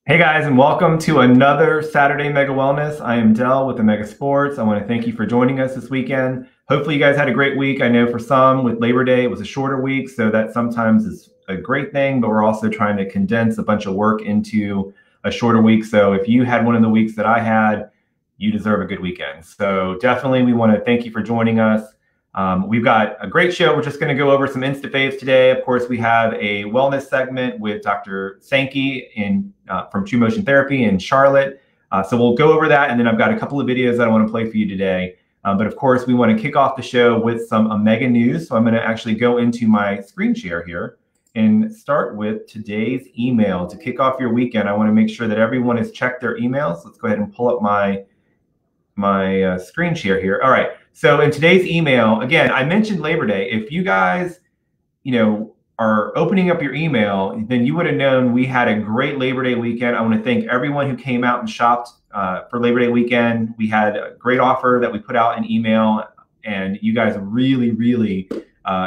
Hey guys, and welcome to another Saturday Mega Wellness. I am Dell with the Mega Sports. I want to thank you for joining us this weekend. Hopefully you guys had a great week. I know for some with Labor Day, it was a shorter week, so that sometimes is a great thing, but we're also trying to condense a bunch of work into a shorter week. So if you had one of the weeks that I had, you deserve a good weekend. So definitely we want to thank you for joining us. We've got a great show. We're just going to go over some Insta faves today. Of course, we have a wellness segment with Dr. Sankey from TruMotion Therapy in Charlotte. So we'll go over that, and then I've got a couple of videos that I want to play for you today. But of course, we want to kick off the show with some Omega news. So I'm going to actually go into my screen share here and start with today's email. To kick off your weekend, I want to make sure that everyone has checked their emails. Let's go ahead and pull up my screen share here. All right. So in today's email, again, I mentioned Labor Day. If you guys, are opening up your email, then you would have known we had a great Labor Day weekend. I want to thank everyone who came out and shopped for Labor Day weekend. We had a great offer that we put out in email, and you guys really, really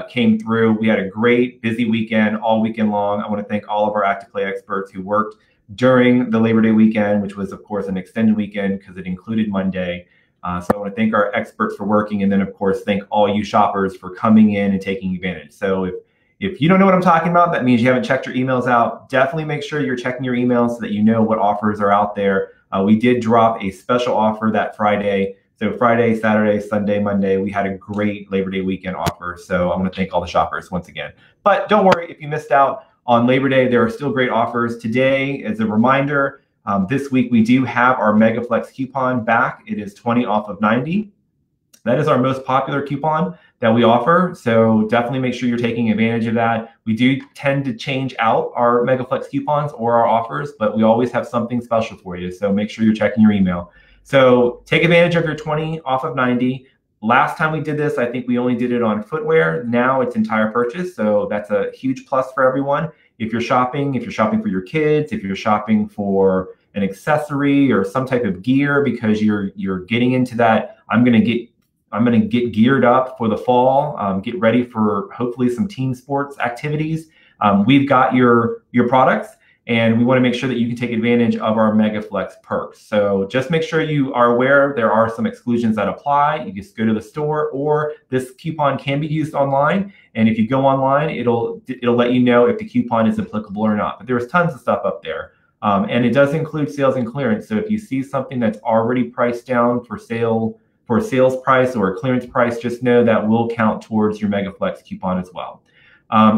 came through. We had a great busy weekend all weekend long. I want to thank all of our Active Play experts who worked during the Labor Day weekend, which was, of course, an extended weekend because it included Monday. So I want to thank our experts for working, and then, of course, thank all you shoppers for coming in and taking advantage. So if you don't know what I'm talking about, that means you haven't checked your emails out. Definitely make sure you're checking your emails so that you know what offers are out there. We did drop a special offer that Friday. So Friday, Saturday, Sunday, Monday, we had a great Labor Day weekend offer. So I want to thank all the shoppers once again. But don't worry if you missed out on Labor Day. There are still great offers. Today, as a reminder, this week we do have our MegaFlex coupon back. It is 20 off of 90. That is our most popular coupon that we offer. So definitely make sure you're taking advantage of that. We do tend to change out our MegaFlex coupons or our offers, but we always have something special for you. So make sure you're checking your email. So take advantage of your 20 off of 90. Last time we did this, I think we only did it on footwear. Now it's entire purchase. So that's a huge plus for everyone. If you're shopping for your kids, if you're shopping for an accessory or some type of gear because you're getting into that, I'm gonna get geared up for the fall, get ready for hopefully some team sports activities. We've got your products, and we want to make sure that you can take advantage of our MegaFlex perks. So just make sure you are aware there are some exclusions that apply. You just go to the store, or this coupon can be used online. And if you go online, it'll let you know if the coupon is applicable or not. But there's tons of stuff up there. And it does include sales and clearance. So if you see something that's already priced down for sale, for a sales price or a clearance price, just know that will count towards your MegaFlex coupon as well.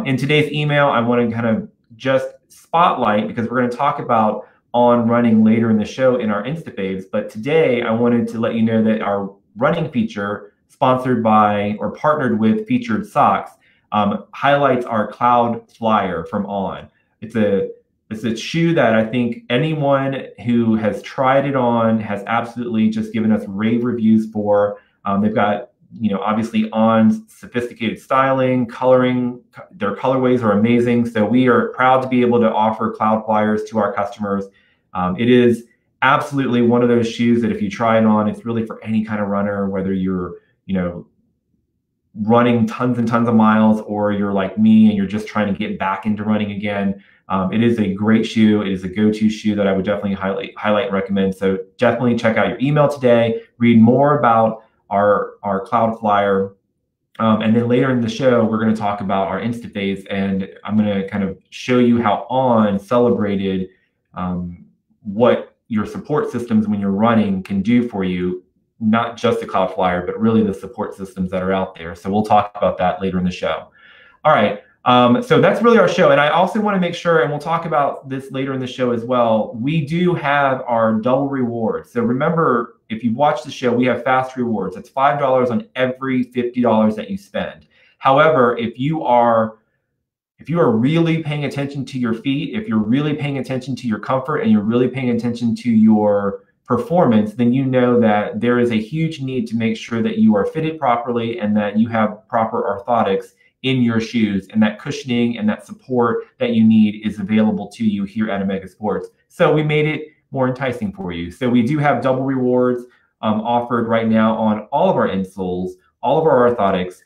In today's email, I want to kind of just spotlight, because we're going to talk about on running later in the show in our Insta faves. But today I wanted to let you know that our running feature, sponsored by or partnered with Featured Socks, highlights our Cloud Flyer from On. It's a shoe that I think anyone who has tried it on has absolutely just given us rave reviews for. They've got, obviously On sophisticated styling, coloring. Their colorways are amazing. So we are proud to be able to offer Cloud Flyers to our customers. It is absolutely one of those shoes that if you try it on, it's really for any kind of runner, whether you're, running tons and tons of miles, or you're like me and you're just trying to get back into running again. It is a great shoe. It is a go-to shoe that I would definitely highlight and recommend. So definitely check out your email today, read more about our Cloud Flyer. And then later in the show, we're going to talk about our Insta phase, and I'm going to kind of show you how On celebrated what your support systems when you're running can do for you, not just the Cloud Flyer, but really the support systems that are out there. So we'll talk about that later in the show. All right. So that's really our show. And I also want to make sure, and we'll talk about this later in the show as well, we do have our double rewards. So remember, if you've watched the show, we have fast rewards. It's $5 on every $50 that you spend. However, if you are really paying attention to your feet, if you're really paying attention to your comfort, and you're really paying attention to your performance, then you know that there is a huge need to make sure that you are fitted properly and that you have proper orthotics in your shoes, and that cushioning and that support that you need is available to you here at Omega Sports. So we made it more enticing for you. So we do have double rewards offered right now on all of our insoles, all of our orthotics.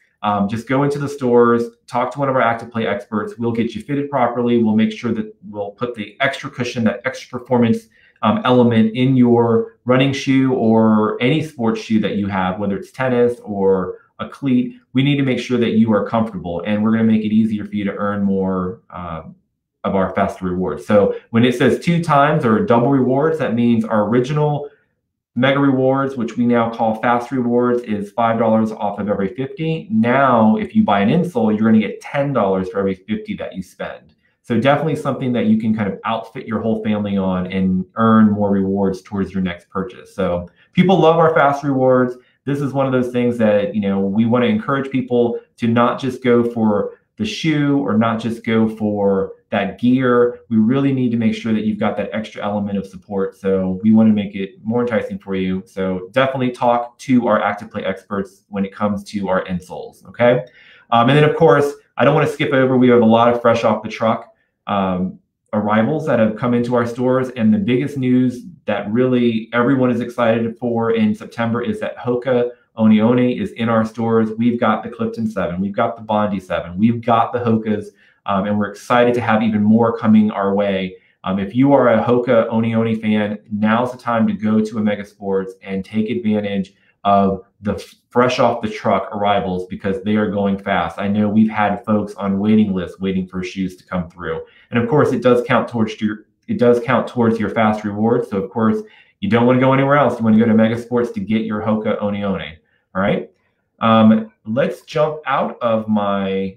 just go into the stores, talk to one of our active play experts. We'll get you fitted properly. We'll make sure that we'll put the extra cushion, that extra performance element in your running shoe or any sports shoe that you have, whether it's tennis or a cleat. We need to make sure that you are comfortable, and we're going to make it easier for you to earn more of our faster rewards. So when it says 2 times or double rewards, that means our original Mega Rewards, which we now call Fast Rewards, is $5 off of every 50. Now, if you buy an insole, you're going to get $10 for every 50 that you spend. So definitely something that you can kind of outfit your whole family on and earn more rewards towards your next purchase. So people love our Fast Rewards. This is one of those things that, we want to encourage people to not just go for the shoe or not just go for that gear. We really need to make sure that you've got that extra element of support. So we want to make it more enticing for you. So definitely talk to our active play experts when it comes to our insoles, okay? And then of course, I don't want to skip over, we have a lot of fresh off the truck arrivals that have come into our stores. And the biggest news that really everyone is excited for in September is that Hoka Oni Oni is in our stores. We've got the Clifton 7, we've got the Bondi 7, we've got the Hokas, and we're excited to have even more coming our way. If you are a Hoka Oni Oni fan, now's the time to go to a Mega Sports and take advantage of the fresh off the truck arrivals because they are going fast. I know we've had folks on waiting lists waiting for shoes to come through. And of course, it does count towards your fast rewards. So of course, you don't want to go anywhere else. You want to go to Mega Sports to get your Hoka Oni Oni. All right. Let's jump out of my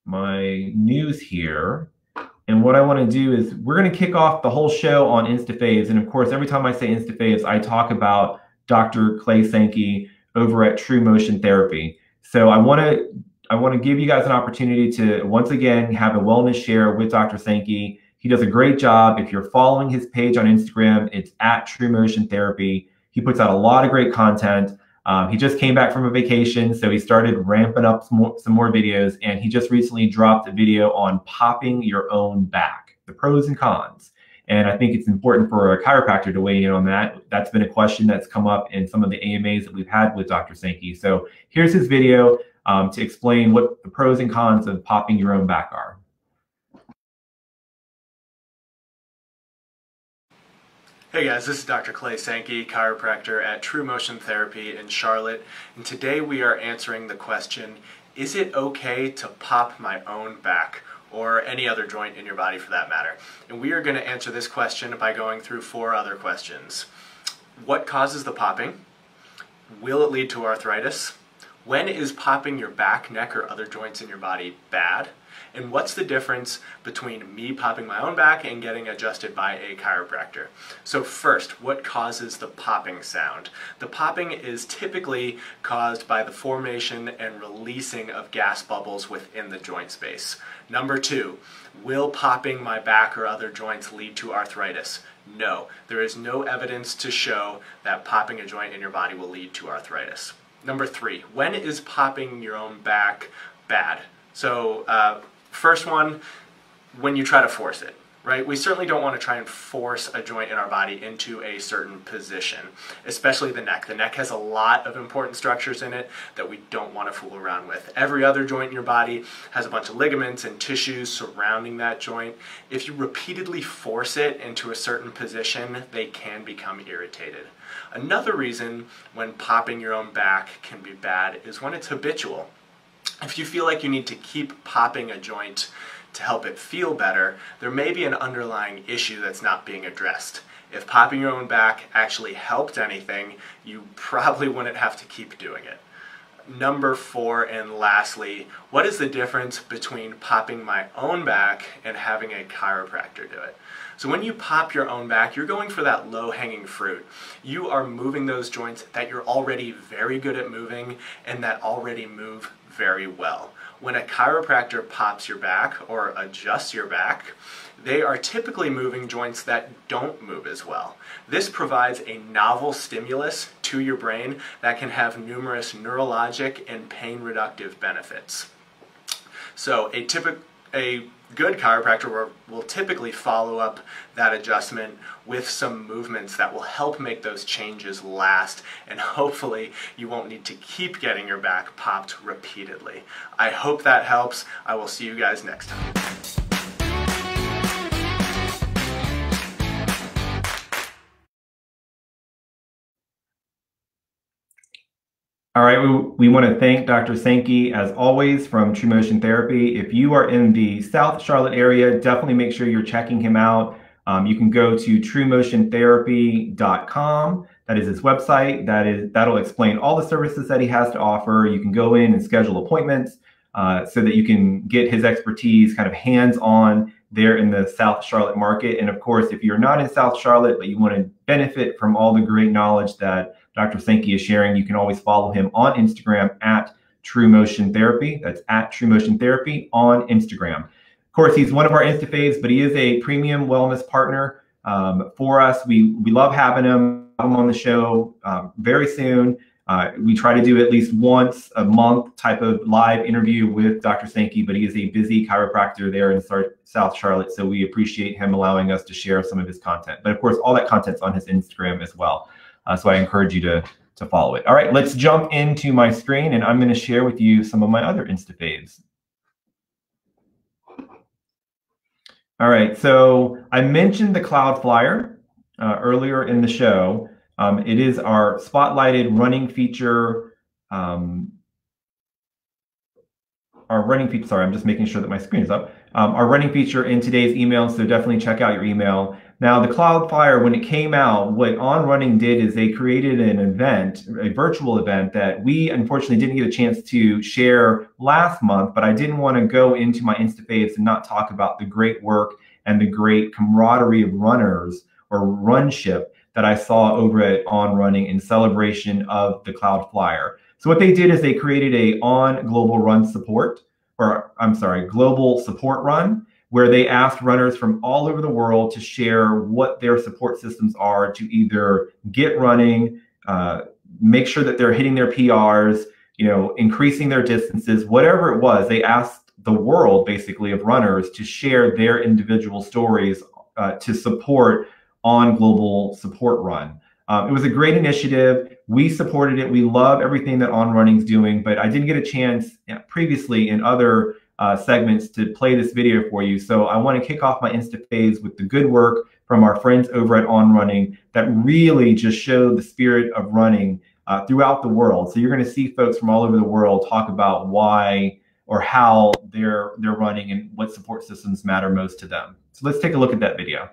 news here. And what I want to do is we're going to kick off the whole show on InstaFaves. And of course, every time I say InstaFaves, I talk about Dr. Clay Sankey over at TruMotion Therapy. So I want to give you guys an opportunity to once again have a wellness share with Dr. Sankey. He does a great job. If you're following his page on Instagram, it's at TruMotion Therapy. He puts out a lot of great content. He just came back from a vacation, so he started ramping up some more videos, and he just recently dropped a video on popping your own back, the pros and cons. And I think it's important for a chiropractor to weigh in on that. That's been a question that's come up in some of the AMAs that we've had with Dr. Sankey. So here's his video to explain what the pros and cons of popping your own back are. Hey guys, this is Dr. Clay Sankey, chiropractor at TruMotion Therapy in Charlotte, and today we are answering the question, is it okay to pop my own back, or any other joint in your body for that matter? And we are going to answer this question by going through 4 other questions. What causes the popping? Will it lead to arthritis? When is popping your back, neck, or other joints in your body bad? And what's the difference between me popping my own back and getting adjusted by a chiropractor? So first, what causes the popping sound? The popping is typically caused by the formation and releasing of gas bubbles within the joint space. Number 2, will popping my back or other joints lead to arthritis? No, there is no evidence to show that popping a joint in your body will lead to arthritis. Number 3, when is popping your own back bad? So first one, when you try to force it, right? We certainly don't want to try and force a joint in our body into a certain position, especially the neck. The neck has a lot of important structures in it that we don't want to fool around with. Every other joint in your body has a bunch of ligaments and tissues surrounding that joint. If you repeatedly force it into a certain position, they can become irritated. Another reason when popping your own back can be bad is when it's habitual. If you feel like you need to keep popping a joint to help it feel better, there may be an underlying issue that's not being addressed. If popping your own back actually helped anything, you probably wouldn't have to keep doing it. Number 4, and lastly, what is the difference between popping my own back and having a chiropractor do it? So when you pop your own back, you're going for that low-hanging fruit. You are moving those joints that you're already very good at moving and that already move very well. When a chiropractor pops your back or adjusts your back, they are typically moving joints that don't move as well. This provides a novel stimulus to your brain that can have numerous neurologic and pain reductive benefits. So a good chiropractor will typically follow up that adjustment with some movements that will help make those changes last, and hopefully you won't need to keep getting your back popped repeatedly. I hope that helps. I will see you guys next time. All right, we want to thank Dr. Sankey, as always, from TruMotion Therapy. If you are in the South Charlotte area, definitely make sure you're checking him out. You can go to TruMotionTherapy.com. That is his website. That'll explain all the services that he has to offer. You can go in and schedule appointments so that you can get his expertise kind of hands-on there in the South Charlotte market. And of course, if you're not in South Charlotte, but you want to benefit from all the great knowledge that Dr. Sankey is sharing, you can always follow him on Instagram at TruMotion Therapy. That's at TruMotion Therapy on Instagram. Of course, he's one of our Instafaves, but he is a premium wellness partner for us. We love having him on the show very soon. We try to do at least once a month type of live interview with Dr. Sankey, but he is a busy chiropractor there in South Charlotte, so we appreciate him allowing us to share some of his content. But of course, all that content's on his Instagram as well. So I encourage you to follow it. All right, let's jump into my screen, and I'm going to share with you some of my other Instafaves. All right, so I mentioned the Cloud Flyer earlier in the show. It is our spotlighted running feature. Sorry, I'm just making sure that my screen is up. Our running feature in today's email, so definitely check out your email. Now, the Cloud Flyer, when it came out, what On Running did is they created an event, a virtual event that we unfortunately didn't get a chance to share last month, but I didn't want to go into my Instafaves and not talk about the great work and the great camaraderie of runners or runship that I saw over at On Running in celebration of the Cloud Flyer. So what they did is they created a Global Support Run, where they asked runners from all over the world to share what their support systems are to either get running, make sure that they're hitting their PRs, increasing their distances, whatever it was. They asked the world, basically, of runners to share their individual stories to support On Global Support Run. It was a great initiative. We supported it. We love everything that On Running's doing, but I didn't get a chance previously in other segments to play this video for you. So I want to kick off my Instafaves with the good work from our friends over at On Running that really just showed the spirit of running throughout the world. So you're going to see folks from all over the world talk about why or how they're running and what support systems matter most to them. So let's take a look at that video.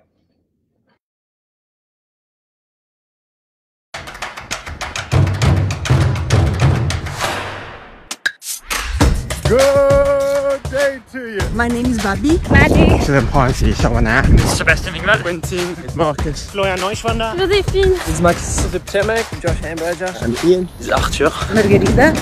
Good day to you. My name is Bobby. Maddie. Sebastian Ingvar. Quentin. Marcus. Florian Neuschwander. Josephine. This is Max. Philipp Temek. Josh Hamburger. I'm Ian. This is Arthur. Margarita.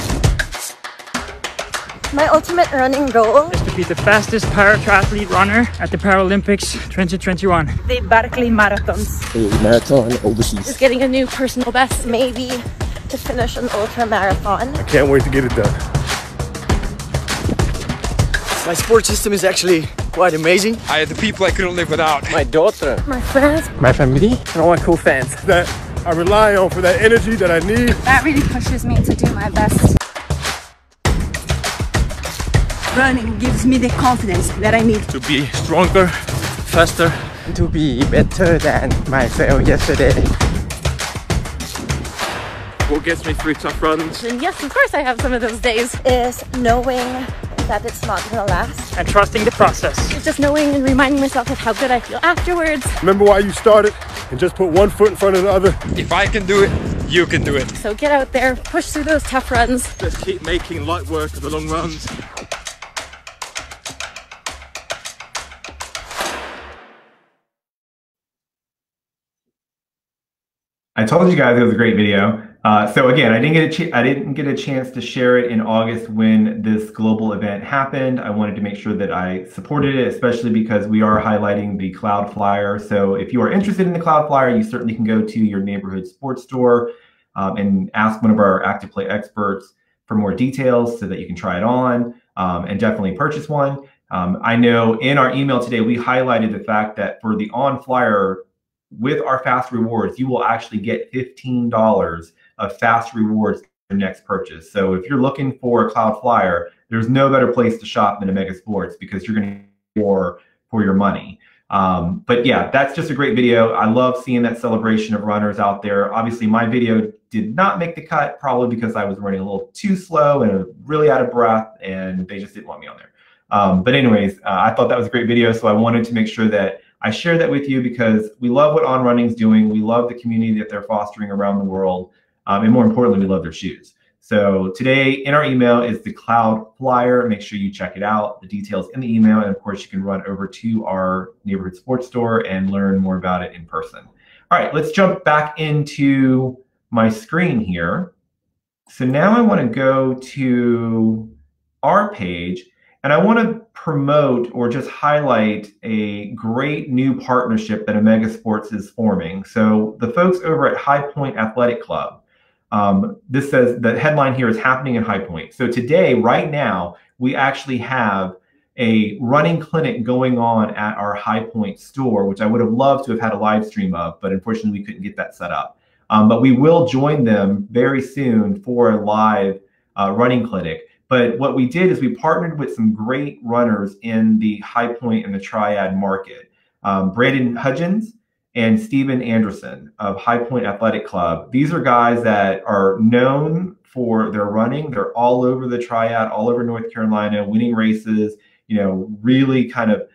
My ultimate running goal Is to be the fastest para-triathlete runner at the Paralympics 2021. the Berkeley marathons. A marathon overseas. Is getting a new personal best. Maybe to finish an ultra marathon. I can't wait to get it done. My support system is actually quite amazing. I had the people I couldn't live without. My daughter. My friends. My family. And all my cool fans. That I rely on for that energy that I need. That really pushes me to do my best. Running gives me the confidence that I need. To be stronger, faster. To be better than myself yesterday. What gets me through tough runs. And yes, of course I have some of those days. Is knowing that it's not gonna last. And trusting the process. It's just knowing and reminding myself of how good I feel afterwards. Remember why you started and just put one foot in front of the other. If I can do it, you can do it. So get out there, push through those tough runs. Let's keep making light work of the long runs. I told you guys it was a great video. So again, I didn't get a chance to share it in August when this global event happened. I wanted to make sure that I supported it, especially because we are highlighting the Cloud Flyer. So if you are interested in the Cloud Flyer, you certainly can go to your neighborhood sports store and ask one of our Active Play experts for more details so that you can try it on and definitely purchase one. I know in our email today, we highlighted the fact that for the on flyer with our fast rewards, you will actually get $15 of fast rewards your next purchase. So if you're looking for a Cloud Flyer, there's no better place to shop than Omega Sports, because you're going to get more for your money. But yeah, that's just a great video. I love seeing that celebration of runners out there. Obviously, my video did not make the cut, probably because I was running a little too slow and really out of breath, and they just didn't want me on there. But anyways, I thought that was a great video, so I wanted to make sure that I share that with you, because we love what On Running's doing. We love the community that they're fostering around the world. And more importantly, we love their shoes. So today in our email is the Cloud Flyer. Make sure you check it out. The details in the email. And of course, you can run over to our neighborhood sports store and learn more about it in person. All right, let's jump back into my screen here. So now I want to go to our page, and I want to promote or just highlight a great new partnership that Omega Sports is forming. So the folks over at High Point Athletic Club, this says the headline here is happening in High Point. So today, right now, we actually have a running clinic going on at our High Point store, which I would have loved to have had a live stream of, but unfortunately we couldn't get that set up. But we will join them very soon for a live running clinic. But what we did is we partnered with some great runners in the High Point and the Triad market. Brandon Hudgens and Steven Anderson of High Point Athletic Club. These are guys that are known for their running. They're all over the Triad, all over North Carolina, winning races, really kind of,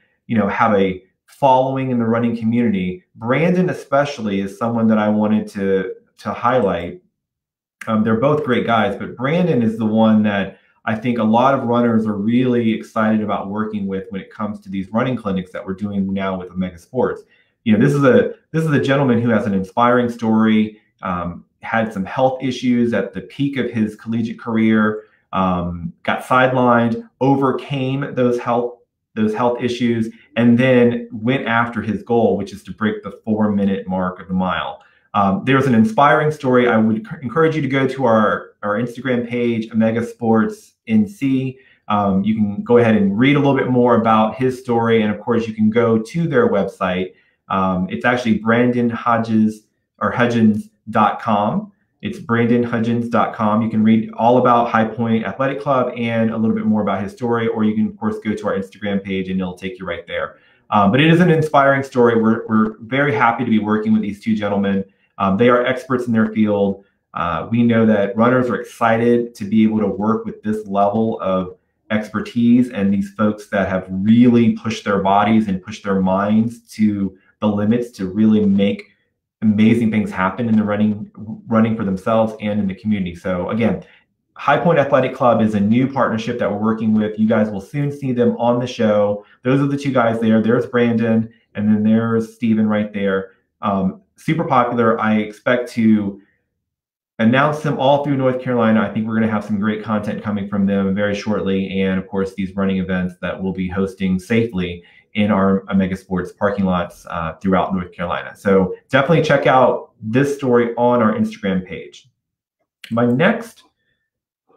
have a following in the running community. Brandon especially is someone that I wanted to highlight. They're both great guys, but Brandon is the one that I think a lot of runners are really excited about working with when it comes to these running clinics that we're doing now with Omega Sports. This is a gentleman who has an inspiring story, had some health issues at the peak of his collegiate career, got sidelined, overcame those health issues, and then went after his goal, which is to break the 4-minute mark of the mile. There's an inspiring story. I would encourage you to go to our Instagram page, Omega Sports NC. You can go ahead and read a little bit more about his story. And of course, you can go to their website. It's actually Hudgens.com. It's BrandonHudgens.com. You can read all about High Point Athletic Club and a little bit more about his story, or you can, of course, go to our Instagram page and it'll take you right there. But it is an inspiring story. We're very happy to be working with these two gentlemen. They are experts in their field. We know that runners are excited to be able to work with this level of expertise and these folks that have really pushed their bodies and pushed their minds to the limits to really make amazing things happen in the running for themselves and in the community. So again, High Point Athletic Club is a new partnership that we're working with. You guys will soon see them on the show. Those are the two guys there. There's Brandon, and then there's Steven right there. Super popular. I expect to announce them all through North Carolina. I think we're going to have some great content coming from them very shortly. And of course, these running events that we'll be hosting safely in our Omega Sports parking lots throughout North Carolina. So definitely check out this story on our Instagram page. My next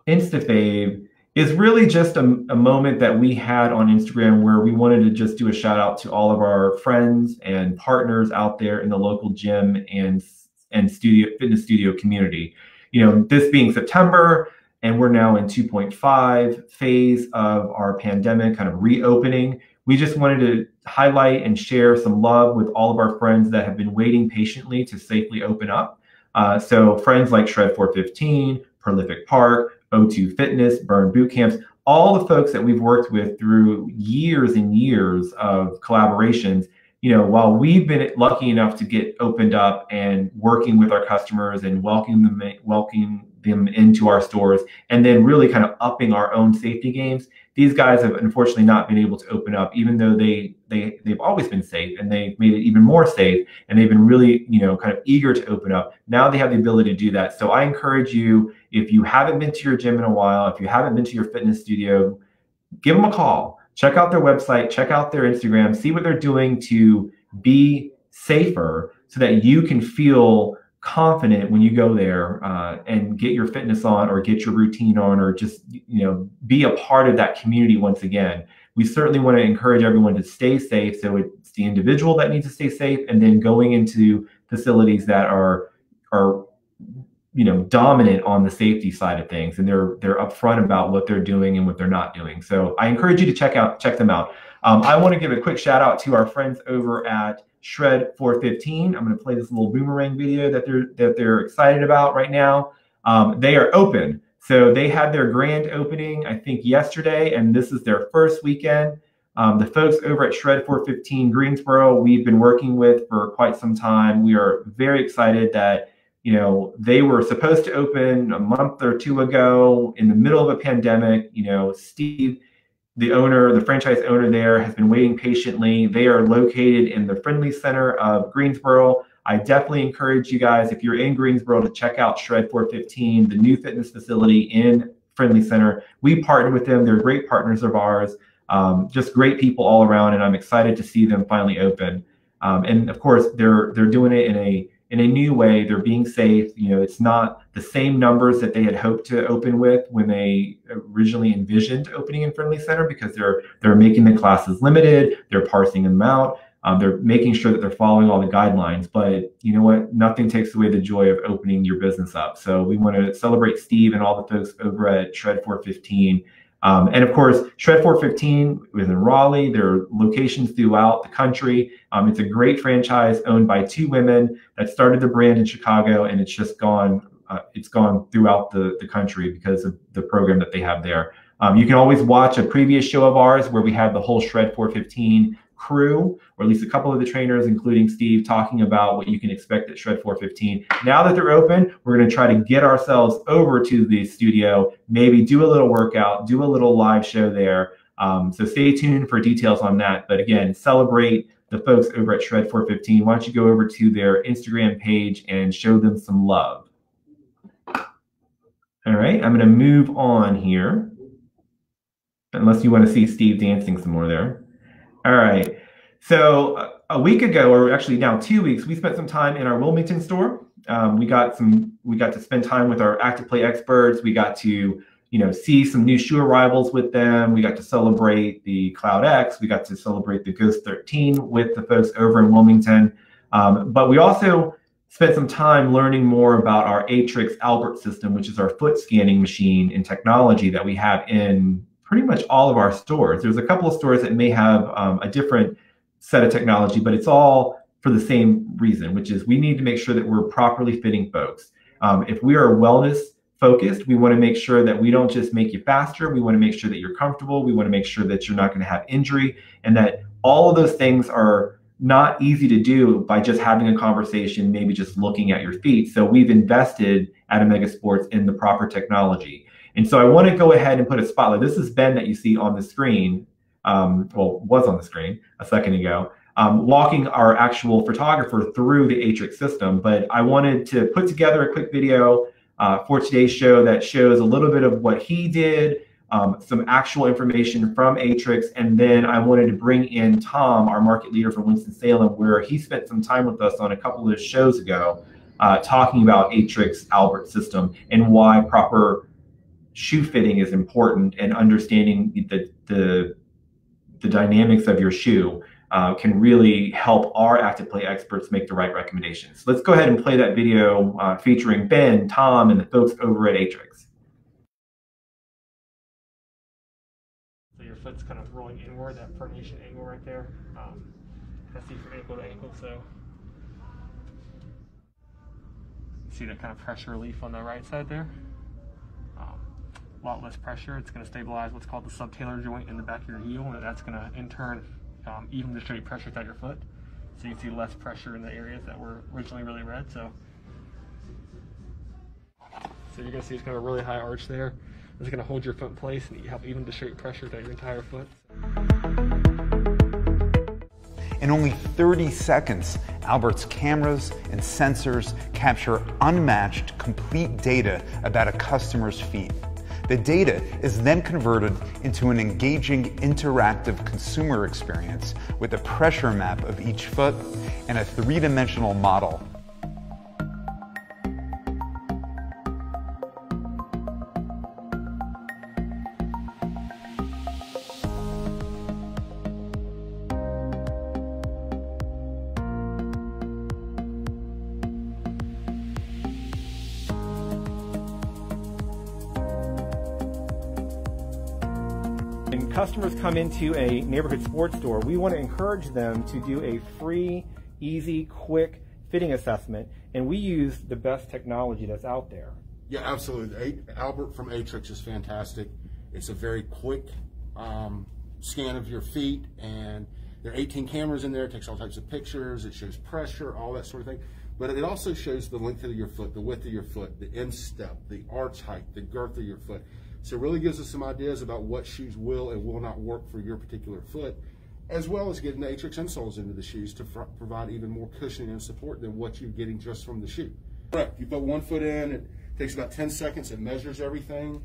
Insta-fave is really just a moment that we had on Instagram where we wanted to just do a shout out to all of our friends and partners out there in the local gym and fitness studio community. This being September, and we're now in 2.5 phase of our pandemic kind of reopening. We just wanted to highlight and share some love with all of our friends that have been waiting patiently to safely open up. So friends like Shred415, Prolific Park, O2 Fitness, Burn Boot Camps, all the folks that we've worked with through years and years of collaborations. While we've been lucky enough to get opened up and working with our customers and welcoming them into our stores, and then really kind of upping our own safety games, these guys have unfortunately not been able to open up, even though they've always been safe, and they've made it even more safe, and they've been really kind of eager to open up. Now they have the ability to do that. So I encourage you, if you haven't been to your gym in a while, if you haven't been to your fitness studio, give them a call. Check out their website, check out their Instagram, see what they're doing to be safer so that you can feel confident when you go there and get your fitness on or get your routine on, or just be a part of that community once again. we certainly want to encourage everyone to stay safe. So it's the individual that needs to stay safe, and then going into facilities that are dominant on the safety side of things, and they're upfront about what they're doing and what they're not doing. So I encourage you to check them out. I want to give a quick shout out to our friends over at Shred415. I'm going to play this little boomerang video that they're excited about right now. They are open. So they had their grand opening, I think, yesterday, and this is their first weekend. The folks over at Shred415 Greensboro, we've been working with for quite some time. We are very excited that they were supposed to open a month or two ago in the middle of a pandemic. Steve, the franchise owner there, has been waiting patiently. They are located in the Friendly Center of Greensboro. I definitely encourage you guys, if you're in Greensboro, to check out Shred415, the new fitness facility in Friendly Center. We partnered with them. They're great partners of ours, just great people all around, and I'm excited to see them finally open. And of course, they're doing it in a new way. They're being safe. It's not the same numbers that they had hoped to open with when they originally envisioned opening in Friendly Center, because they're making the classes limited. They're parsing them out. They're making sure that they're following all the guidelines. But you know what? Nothing takes away the joy of opening your business up. So we want to celebrate Steve and all the folks over at Shred415. And of course, Shred415 is in Raleigh. There are locations throughout the country. It's a great franchise owned by two women that started the brand in Chicago, and it's just gone throughout the country because of the program that they have there. You can always watch a previous show of ours where we have the whole Shred415 crew, or at least a couple of the trainers, including Steve, talking about what you can expect at Shred415. Now that they're open, we're going to try to get ourselves over to the studio, maybe do a little workout, do a little live show there. So stay tuned for details on that. But again, celebrate the folks over at Shred415. Why don't you go over to their Instagram page and show them some love. All right, I'm going to move on here, unless you want to see Steve dancing some more there. All right, so a week ago, or actually now 2 weeks, we spent some time in our Wilmington store. We got to spend time with our active play experts. We got to see some new shoe arrivals with them. We got to celebrate the Cloud X. We got to celebrate the Ghost 13 with the folks over in Wilmington. But we also spent some time learning more about our Atrix Albert system, which is our foot scanning machine and technology that we have in pretty much all of our stores. There's a couple of stores that may have a different set of technology, but it's all for the same reason, which is we need to make sure that we're properly fitting folks. If we are wellness focused, we want to make sure that we don't just make you faster. We want to make sure that you're comfortable. We want to make sure that you're not going to have injury, and that all of those things are not easy to do by just having a conversation, maybe just looking at your feet. So we've invested at Omega Sports in the proper technology. And so I want to go ahead and put a spotlight. This is Ben that you see on the screen, was on the screen a second ago, walking our actual photographer through the Atrix system. But I wanted to put together a quick video for today's show that shows a little bit of what he did, some actual information from Atrix, and then I wanted to bring in Tom, our market leader from Winston-Salem, where he spent some time with us on a couple of shows ago talking about Atrix Albert system and why proper shoe fitting is important, and understanding the dynamics of your shoe can really help our active play experts make the right recommendations. Let's go ahead and play that video featuring Ben, Tom, and the folks over at Atrix. So your foot's kind of rolling inward, that pronation angle right there. That's from ankle to ankle, so see that kind of pressure relief on the right side there. A lot less pressure. It's going to stabilize what's called the subtalar joint in the back of your heel, and that's going to in turn even distribute pressure throughout your foot. So you can see less pressure in the areas that were originally really red. So you're going to see it's got a really high arch there. It's going to hold your foot in place and help even distribute pressure throughout your entire foot. In only 30 seconds, Albert's cameras and sensors capture unmatched, complete data about a customer's feet. The data is then converted into an engaging, interactive consumer experience with a pressure map of each foot and a three-dimensional model. When customers come into a neighborhood sports store, we want to encourage them to do a free, easy, quick fitting assessment, and we use the best technology that's out there. Yeah, absolutely. Albert from Atrix is fantastic. It's a very quick scan of your feet, and there are 18 cameras in there. It takes all types of pictures. It shows pressure, all that sort of thing. But it also shows the length of your foot, the width of your foot, the instep, the arch height, the girth of your foot. So it really gives us some ideas about what shoes will and will not work for your particular foot, as well as getting the Atrix insoles into the shoes to provide even more cushioning and support than what you're getting just from the shoe. Correct. You put one foot in, it takes about 10 seconds, it measures everything.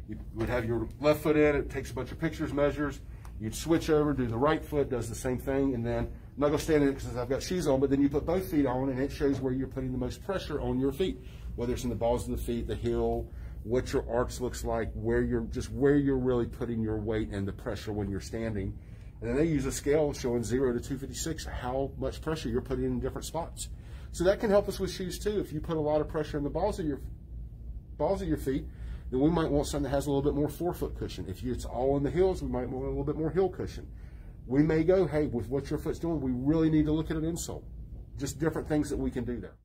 You would have your left foot in, it takes a bunch of pictures, measures. You'd switch over, do the right foot, does the same thing, and then, I'm not going to stand in it because I've got shoes on, but then you put both feet on, and it shows where you're putting the most pressure on your feet, whether it's in the balls of the feet, the heel, what your arch looks like, where you're really putting your weight and the pressure when you're standing. And then they use a scale showing 0 to 256 how much pressure you're putting in different spots. So that can help us with shoes too. If you put a lot of pressure in the balls of your feet, then we might want something that has a little bit more forefoot cushion. If it's all in the heels, we might want a little bit more heel cushion. We may go, hey, with what your foot's doing, we really need to look at an insole. Just different things that we can do there.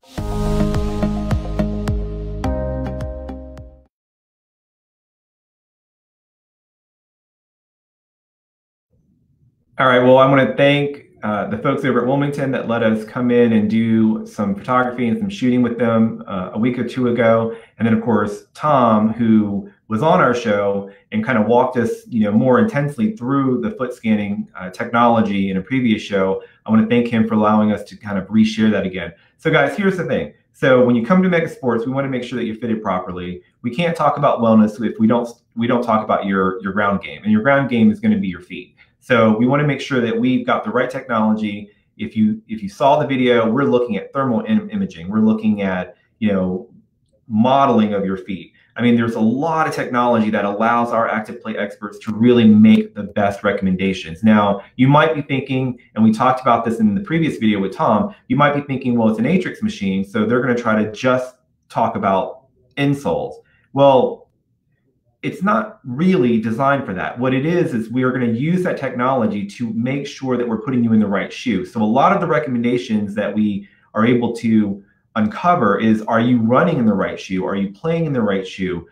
All right, well, I want to thank the folks over at Wilmington that let us come in and do some photography and some shooting with them a week or two ago. And then, of course, Tom, who was on our show and kind of walked us, more intensely through the foot scanning technology in a previous show. I want to thank him for allowing us to kind of reshare that again. So, guys, here's the thing. So when you come to Mega Sports, we want to make sure that you're fitted properly. We can't talk about wellness if we don't talk about your ground game, and your ground game is going to be your feet. So we want to make sure that we've got the right technology. If you saw the video, we're looking at thermal imaging. We're looking at, modeling of your feet. I mean, there's a lot of technology that allows our active play experts to really make the best recommendations. Now, you might be thinking, and we talked about this in the previous video with Tom, you might be thinking, well, it's an Atrix machine, so they're going to try to just talk about insoles. Well, it's not really designed for that. What it is we are going to use that technology to make sure that we're putting you in the right shoe. So a lot of the recommendations that we are able to uncover is, are you running in the right shoe? Are you playing in the right shoe?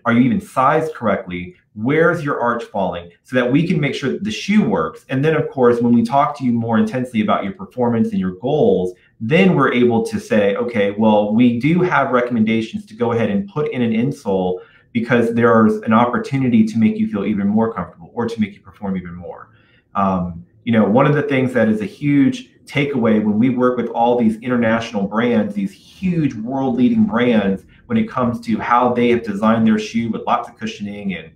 Are you even sized correctly? Where's your arch falling? So that we can make sure that the shoe works. And then, of course, when we talk to you more intensely about your performance and your goals, then we're able to say, okay, well, we do have recommendations to go ahead and put in an insole because there's an opportunity to make you feel even more comfortable or to make you perform even more. One of the things that is a huge takeaway when we work with all these international brands, these huge world-leading brands, when it comes to how they have designed their shoe with lots of cushioning and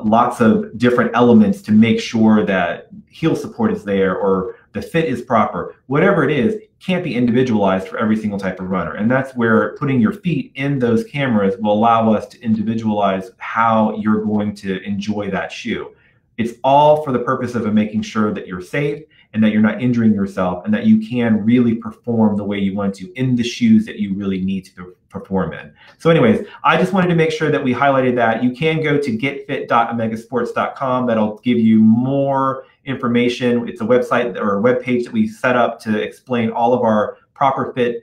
lots of different elements to make sure that heel support is there or the fit is proper, whatever it is, can't be individualized for every single type of runner. And that's where putting your feet in those cameras will allow us to individualize how you're going to enjoy that shoe. It's all for the purpose of making sure that you're safe and that you're not injuring yourself and that you can really perform the way you want to in the shoes that you really need to perform in. So anyways, I just wanted to make sure that we highlighted that. You can go to getfit.omegasports.com. That'll give you more information. It's a website or a web page that we set up to explain all of our proper fit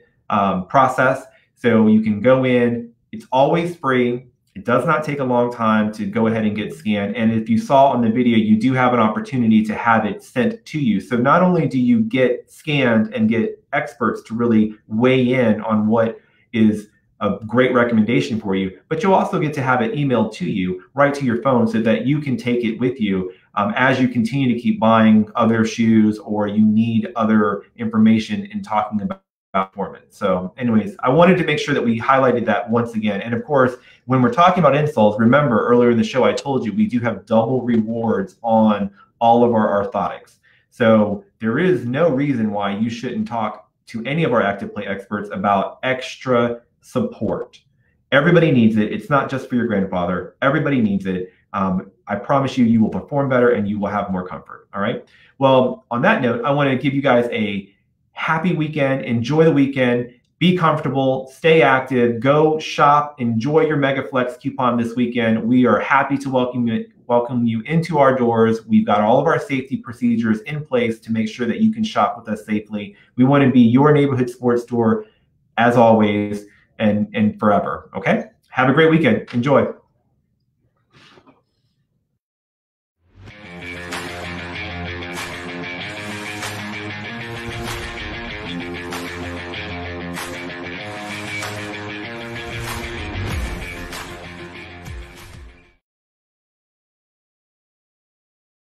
process. So you can go in. It's always free. It does not take a long time to go ahead and get scanned. And if you saw on the video, you do have an opportunity to have it sent to you. So not only do you get scanned and get experts to really weigh in on what is a great recommendation for you, but you'll also get to have it emailed to you right to your phone so that you can take it with you as you continue to keep buying other shoes or you need other information in talking about performance. So anyways, I wanted to make sure that we highlighted that once again. And of course, when we're talking about insoles, remember earlier in the show, I told you we do have double rewards on all of our orthotics. So there is no reason why you shouldn't talk to any of our active play experts about extra support. Everybody needs it. It's not just for your grandfather. Everybody needs it. I promise you, you will perform better and you will have more comfort. All right. Well, on that note, I want to give you guys a happy weekend. Enjoy the weekend. Be comfortable. Stay active. Go shop. Enjoy your MegaFlex coupon this weekend. We are happy to welcome welcome you into our doors. We've got all of our safety procedures in place to make sure that you can shop with us safely. We want to be your neighborhood sports store as always and forever. Okay? Have a great weekend. Enjoy.